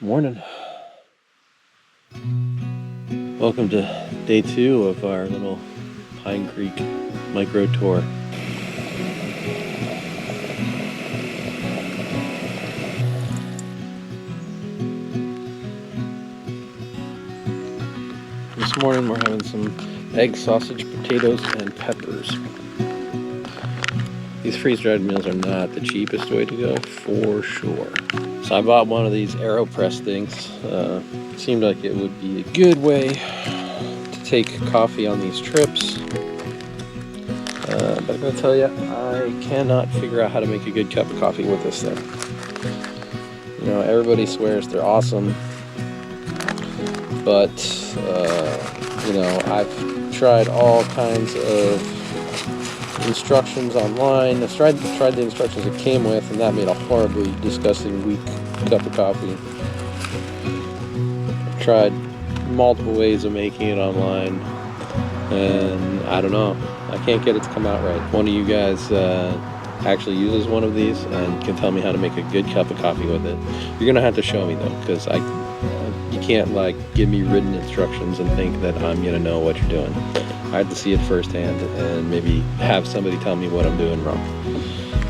Morning. Welcome to day 2 of our little Pine Creek micro tour. This morning we're having some egg, sausage, potatoes, and peppers. These freeze-dried meals are not the cheapest way to go, for sure. So I bought one of these AeroPress things. Seemed like it would be a good way to take coffee on these trips. But I'm gonna tell you, I cannot figure out how to make a good cup of coffee with this thing. You know, everybody swears they're awesome, but you know, I've tried all kinds of instructions online. I tried the instructions it came with, and that made a horribly disgusting, weak cup of coffee. I've tried multiple ways of making it online, and I don't know. I can't get it to come out right. If one of you guys actually uses one of these and can tell me how to make a good cup of coffee with it, you're gonna have to show me though, because you can't like give me written instructions and think that I'm gonna know what you're doing. I have to see it firsthand and maybe have somebody tell me what I'm doing wrong.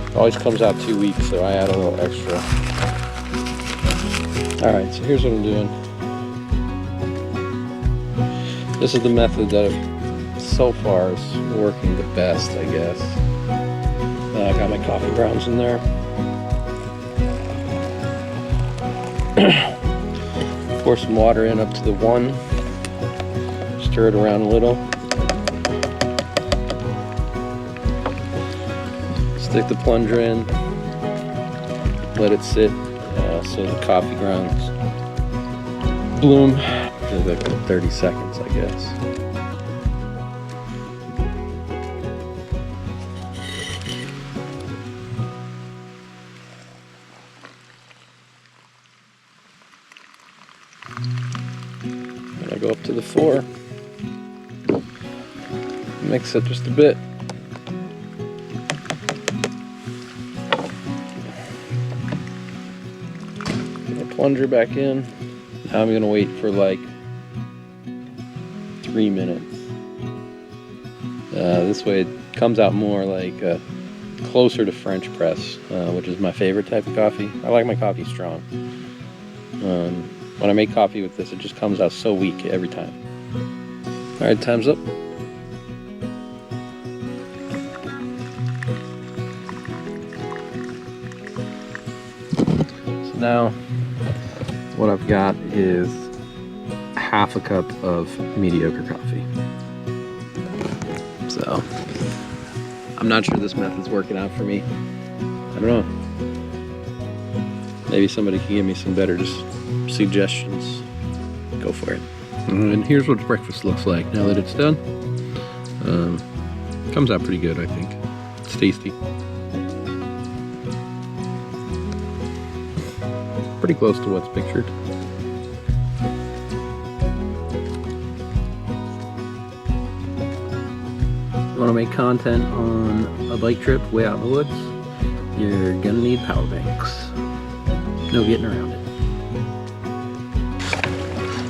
It always comes out too weak, so I add a little extra. Alright, so here's what I'm doing. This is the method that so far is working the best, I guess. I got my coffee grounds in there. Pour some water in up to the 1. Stir it around a little. Stick the plunger in. Let it sit so the coffee grounds bloom for like 30 seconds, I guess. And I go up to the 4. Mix it just a bit. Put the plunger back in. Now I'm gonna wait for like 3 minutes. This way it comes out more like closer to French press, which is my favorite type of coffee. I like my coffee strong. When I make coffee with this, it just comes out so weak every time. Alright, time's up. So now, what I've got is half a cup of mediocre coffee. So, I'm not sure this method's working out for me. I don't know. Maybe somebody can give me some better suggestions. Go for it. And here's what breakfast looks like now that it's done. Comes out pretty good, I think. It's tasty. Pretty close to what's pictured. You want to make content on a bike trip way out in the woods? You're gonna need power banks. No getting around it.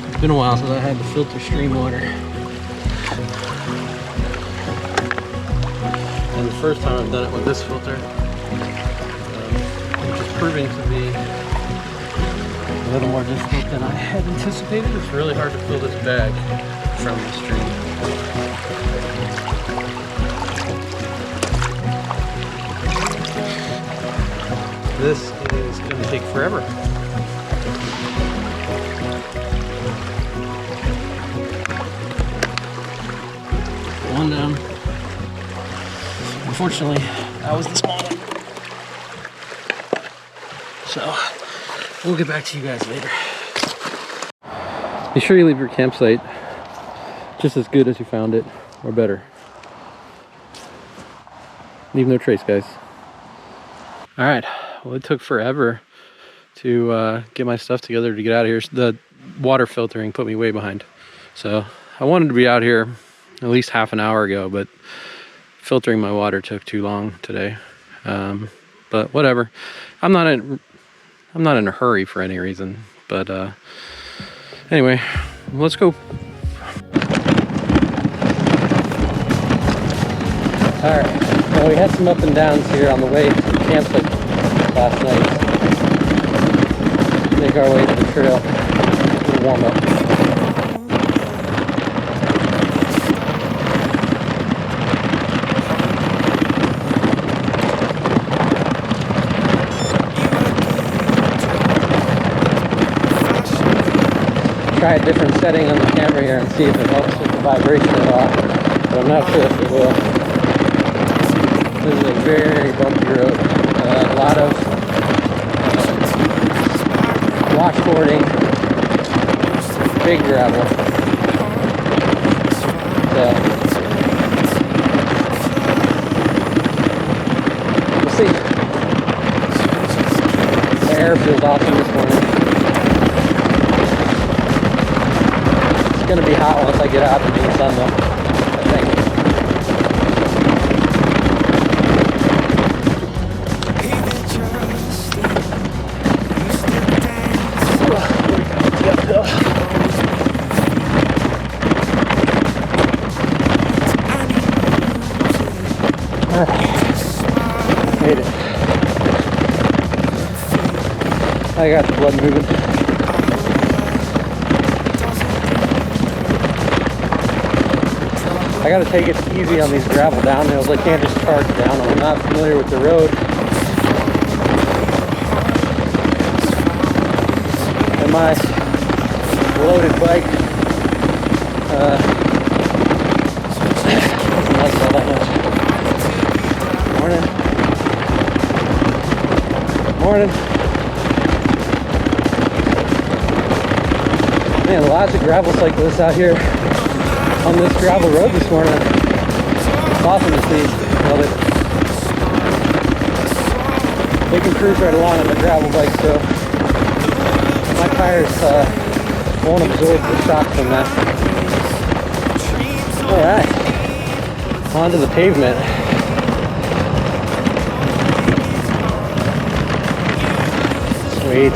It's been a while since I had to filter stream water. And the first time I've done it with this filter, which is proving to be a little more difficult than I had anticipated. It's really hard to fill this bag from the stream. This is going to take forever. One down. Unfortunately, that was the small one. So, we'll get back to you guys later. Be sure you leave your campsite just as good as you found it, or better. Leave no trace, guys. Alright, well it took forever to get my stuff together to get out of here. The water filtering put me way behind. So I wanted to be out here at least half an hour ago, but filtering my water took too long today. But whatever. I'm not in a hurry for any reason. But anyway, let's go. Alright, well, we had some up and downs here on the way to the campsite last night. Make our way to the trail. We'll warm up. Try a different setting on the camera here and see if it helps with the vibration at all. But I'm not sure if it will. This is a very bumpy road. A lot of washboarding, big gravel. So we'll see. The air feels awesome this morning. It's gonna be hot once I get out into the sun though, I think. Made it. I got the blood moving. I gotta take it easy on these gravel downhills. I can't just charge down them. I'm not familiar with the road. And my loaded bike doesn't like all that much. Morning. Morning. Man, lots of gravel cyclists out here on this gravel road this morning. It's awesome to see. Love it. They can cruise right along on the gravel bike, so my tires won't absorb the shock from that. Alright, onto the pavement. Sweet.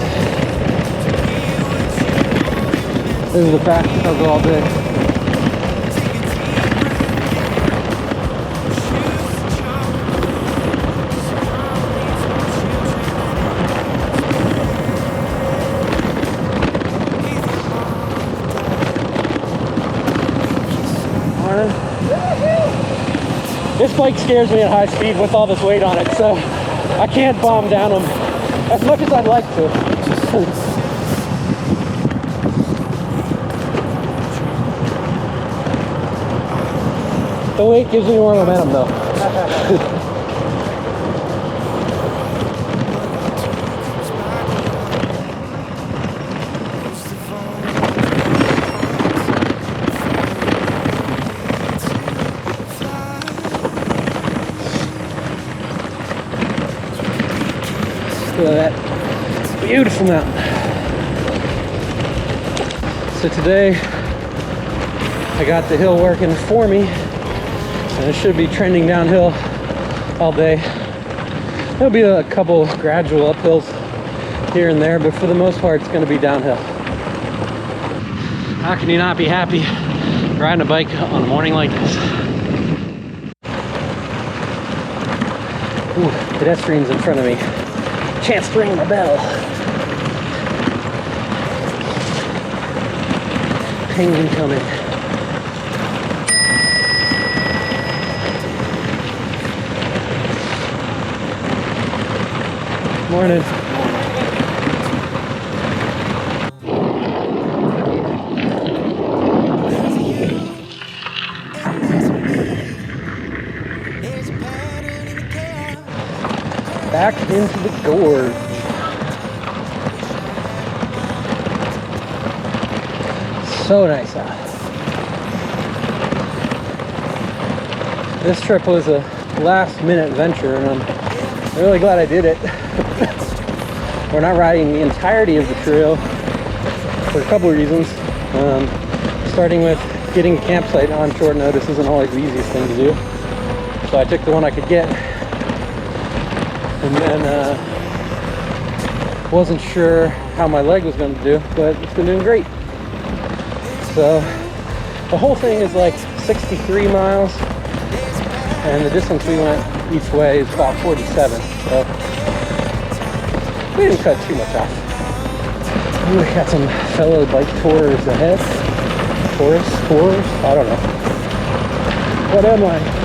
This is the fastest I'll go all day. This bike scares me at high speed with all this weight on it, so I can't bomb down them as much as I'd like to. The weight gives me more momentum though. Look at that beautiful mountain. So today I got the hill working for me, and it should be trending downhill all day. There'll be a couple gradual uphills here and there, but for the most part it's going to be downhill. How can you not be happy riding a bike on a morning like this? Ooh, pedestrians in front of me. Chance to ring my bell. Penguin coming. Morning. Back into the gorge. So nice out. This trip was a last minute venture and I'm really glad I did it. We're not riding the entirety of the trail for a couple of reasons. Starting with getting a campsite on short notice isn't always the easiest thing to do. So I took the one I could get. And then Wasn't sure how my leg was going to do, but it's been doing great. So the whole thing is like 63 miles, and the distance we went each way is about 47. So we didn't cut too much off. Ooh, we got some fellow bike tours ahead. Tours? I don't know. What am I?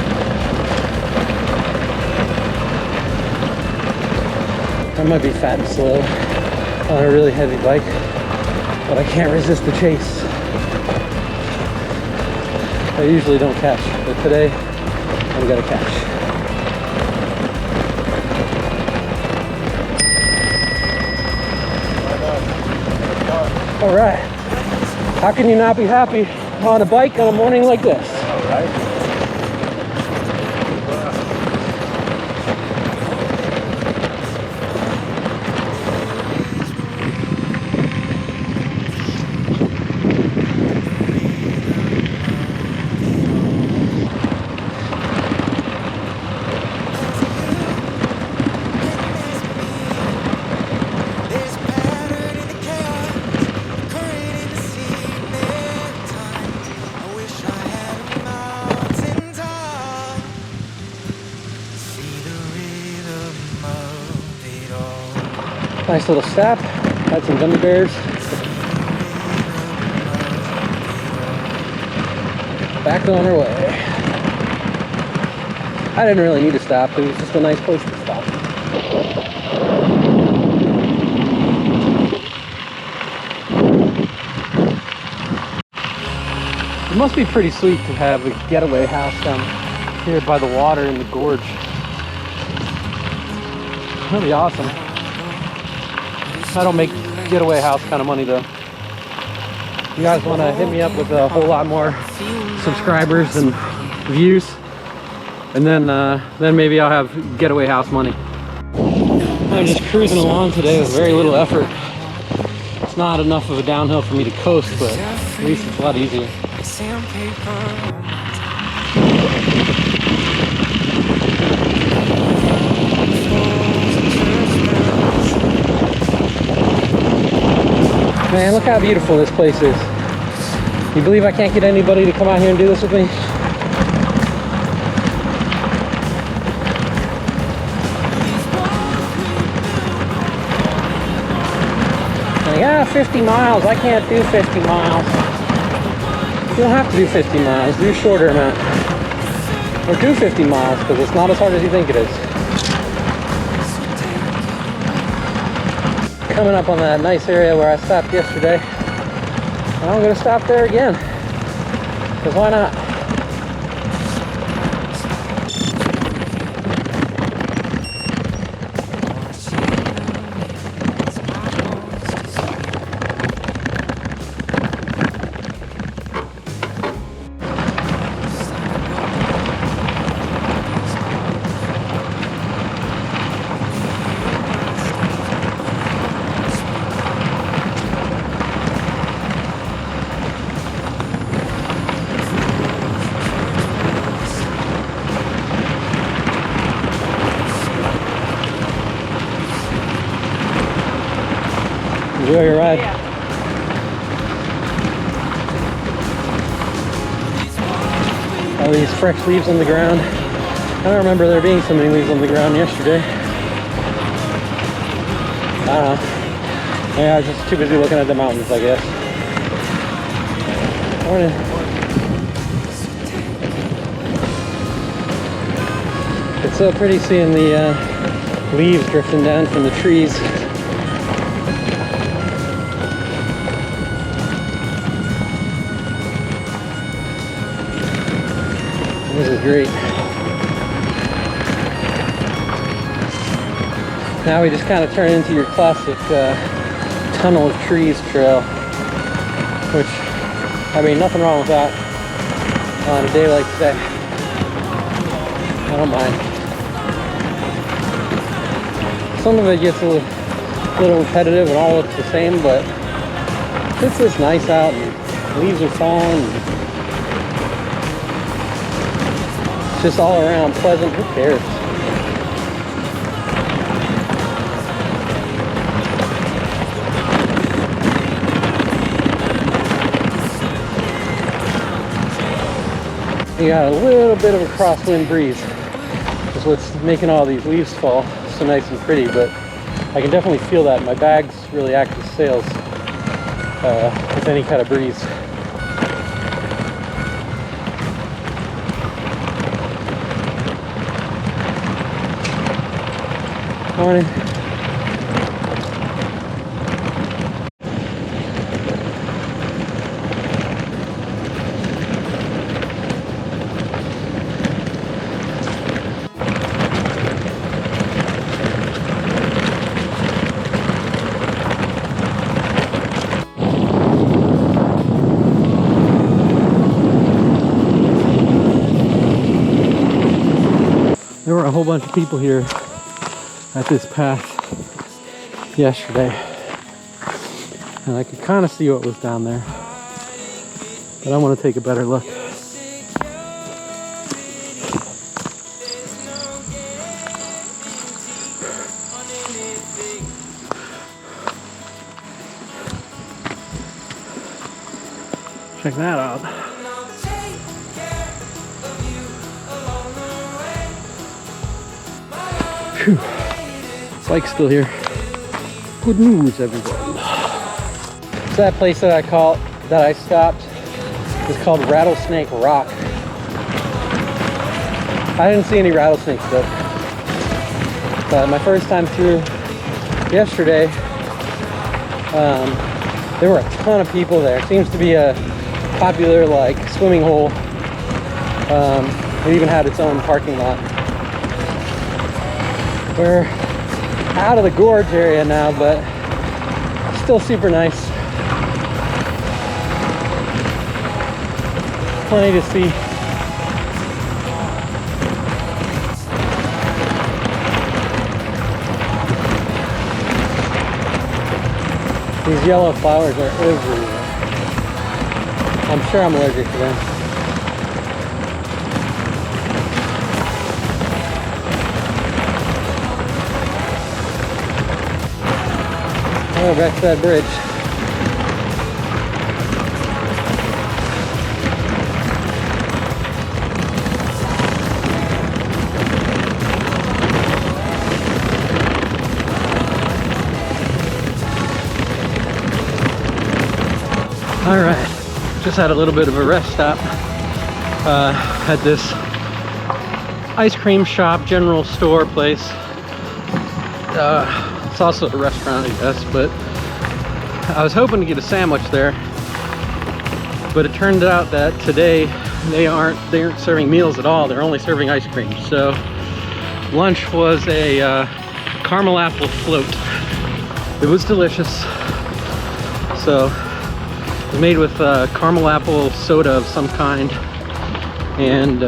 I might be fat and slow on a really heavy bike, but I can't resist the chase. I usually don't catch, but today I'm gonna catch. All right. How can you not be happy on a bike on a morning like this? All right. Nice little stop. Had some gummy bears. Back on our way. I didn't really need to stop. It was just a nice place to stop. It must be pretty sweet to have a getaway house down here by the water in the gorge. That'd be awesome. I don't make getaway house kind of money though. You guys want to hit me up with a whole lot more subscribers and views, and then maybe I'll have getaway house money. I'm just cruising along today with very little effort. It's not enough of a downhill for me to coast, but at least it's a lot easier. Man, look how beautiful this place is. You believe I can't get anybody to come out here and do this with me? Like, ah, 50 miles. I can't do 50 miles. You don't have to do 50 miles. Do a shorter amount. Or do 50 miles, because it's not as hard as you think it is. Coming up on that nice area where I stopped yesterday, and I'm gonna stop there again, because why not? Enjoy your ride. All these fresh leaves on the ground. I don't remember there being so many leaves on the ground yesterday. I don't know. Yeah, I was just too busy looking at the mountains, I guess. Morning. It's so pretty seeing the leaves drifting down from the trees. This is great. Now we just kind of turn into your classic tunnel of trees trail, which, I mean, nothing wrong with that on a day like today. I don't mind. Some of it gets a little repetitive and all looks the same, but it's just nice out and leaves are falling. Just all around pleasant. Who cares? You got a little bit of a crosswind breeze. That's what's making all these leaves fall so nice and pretty, but I can definitely feel that. My bags really act as sails with any kind of breeze. Morning. There were a whole bunch of people here at this path yesterday, and I could kind of see what was down there, but I want to take a better look. Check that out. Phew. Bike's still here. Good news, everyone. So that place that I stopped is called Rattlesnake Rock. I didn't see any rattlesnakes though. But my first time through yesterday, there were a ton of people there. It seems to be a popular like swimming hole. It even had its own parking lot. We're out of the gorge area now, but still super nice. Plenty to see. These yellow flowers are everywhere. I'm sure I'm allergic to them. Oh, back to that bridge. All right, just had a little bit of a rest stop at this ice cream shop, general store place. It's also a restaurant, I guess, but I was hoping to get a sandwich there, but it turned out that today they aren't serving meals at all. They're only serving ice cream. So lunch was a caramel apple float. It was delicious. So it was made with caramel apple soda of some kind and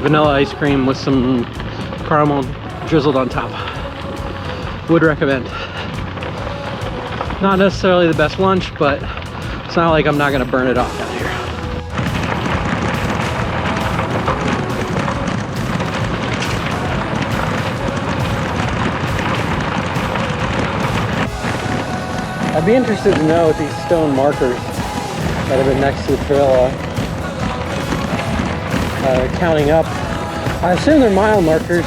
vanilla ice cream with some caramel drizzled on top. Would recommend. Not necessarily the best lunch, but it's not like I'm not gonna burn it off out here. I'd be interested to know what these stone markers that have been next to the trail are. Counting up, I assume they're mile markers.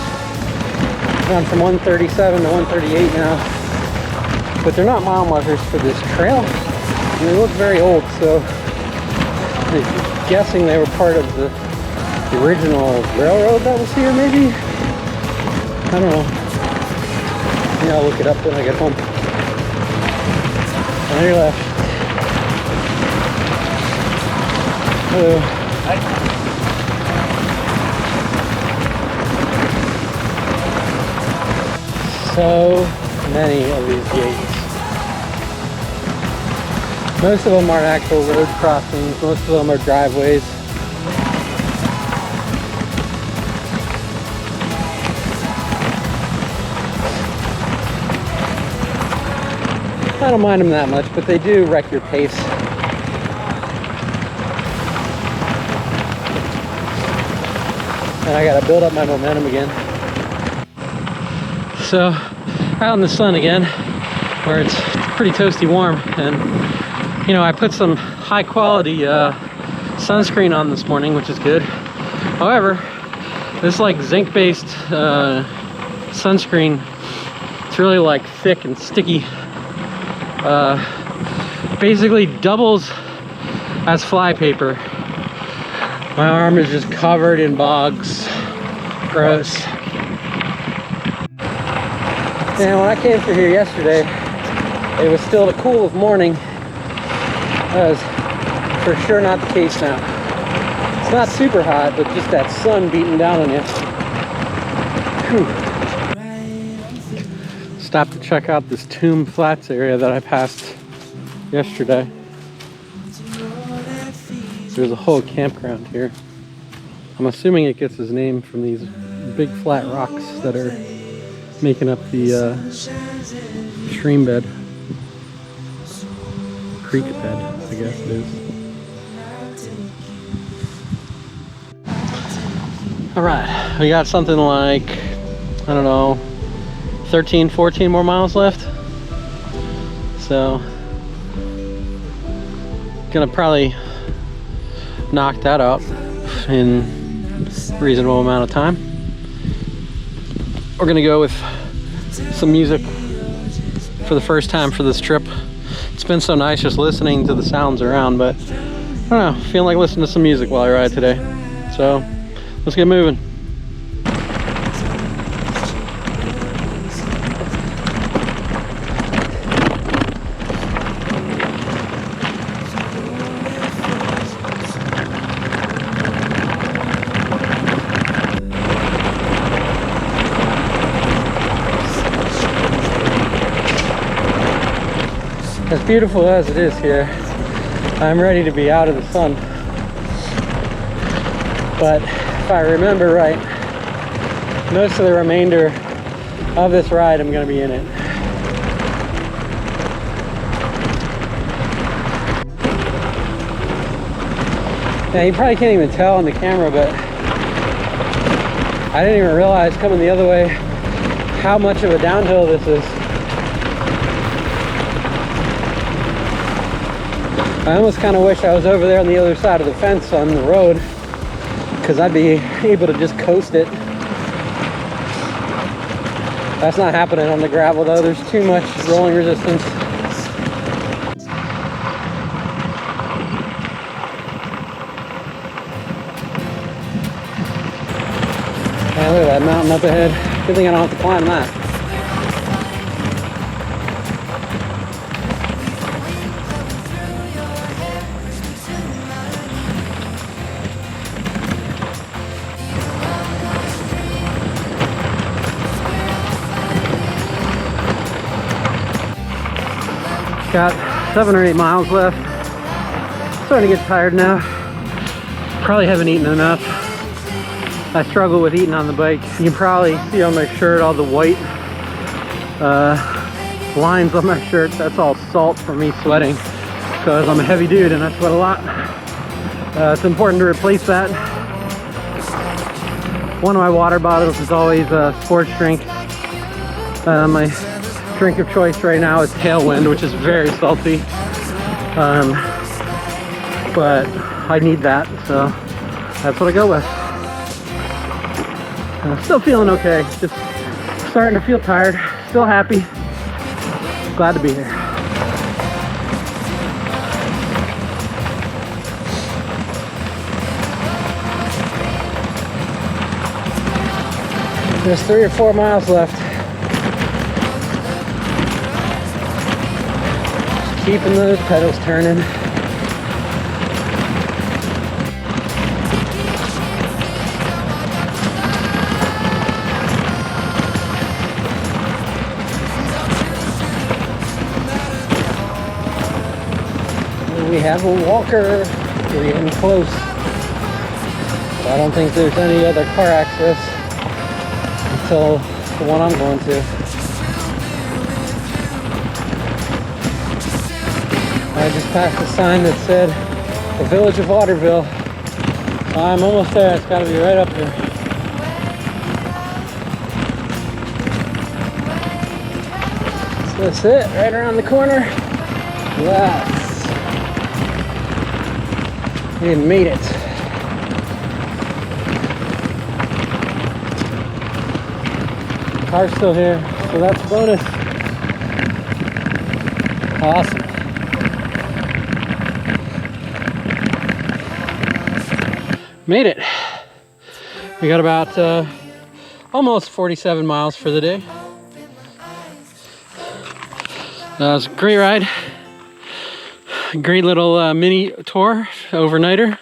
Gone from 137 to 138 now, but they're not mile markers for this trail. And they look very old, so I'm guessing they were part of the original railroad that was here, maybe? I don't know. Maybe I'll look it up when I get home. On your left. Hello. Hi. So many of these gates. Most of them aren't actual road crossings, most of them are driveways. I don't mind them that much, but they do wreck your pace. And I gotta build up my momentum again. So, out in the sun again, where it's pretty toasty warm, and you know, I put some high quality sunscreen on this morning, which is good. However, this like zinc-based sunscreen, it's really like thick and sticky. Basically doubles as flypaper. My arm is just covered in bugs. Gross. And when I came through here yesterday, it was still the cool of morning. That is for sure not the case now. It's not super hot, but just that sun beating down on you. Whew. Stopped to check out this Tomb Flats area that I passed yesterday. There's a whole campground here. I'm assuming it gets its name from these big flat rocks that are making up the stream bed. Creek bed, I guess it is. Alright, we got something like, I don't know, 13, 14 more miles left. So, gonna probably knock that out in a reasonable amount of time. We're gonna go with some music for the first time for this trip. It's been so nice just listening to the sounds around, but I don't know, feeling like listening to some music while I ride today. So let's get moving. As beautiful as it is here, I'm ready to be out of the sun. But if I remember right, most of the remainder of this ride I'm going to be in it. Now you probably can't even tell on the camera, but I didn't even realize coming the other way how much of a downhill this is. I almost kind of wish I was over there on the other side of the fence on the road, because I'd be able to just coast it. That's not happening on the gravel though, there's too much rolling resistance. Man, look at that mountain up ahead. Good thing I don't have to climb that. Got 7 or 8 miles left. Starting to get tired now. Probably haven't eaten enough. I struggle with eating on the bike. You can probably see on my shirt all the white lines on my shirt. That's all salt from me sweating, because I'm a heavy dude and I sweat a lot. It's important to replace that. One of my water bottles is always a sports drink. My drink of choice right now is Tailwind, which is very salty, but I need that, so that's what I go with. Still feeling okay, just starting to feel tired, still happy, glad to be here. There's 3 or 4 miles left. Keeping those pedals turning. We have a walker. We're getting close. I don't think there's any other car access until the one I'm going to. I just passed a sign that said the Village of Waterville. I'm almost there. It's got to be right up here. So that's it, right around the corner. Yes. We made it. Car's still here, so that's a bonus. Awesome. Made it. We got about almost 47 miles for the day. That was a great ride. Great little mini tour, overnighter.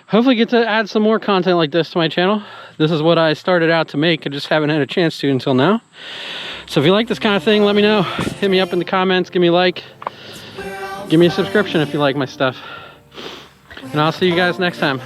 Hopefully get to add some more content like this to my channel. This is what I started out to make. I just haven't had a chance to until now. So if you like this kind of thing, let me know. Hit me up in the comments, give me a like. Give me a subscription if you like my stuff. And I'll see you guys next time.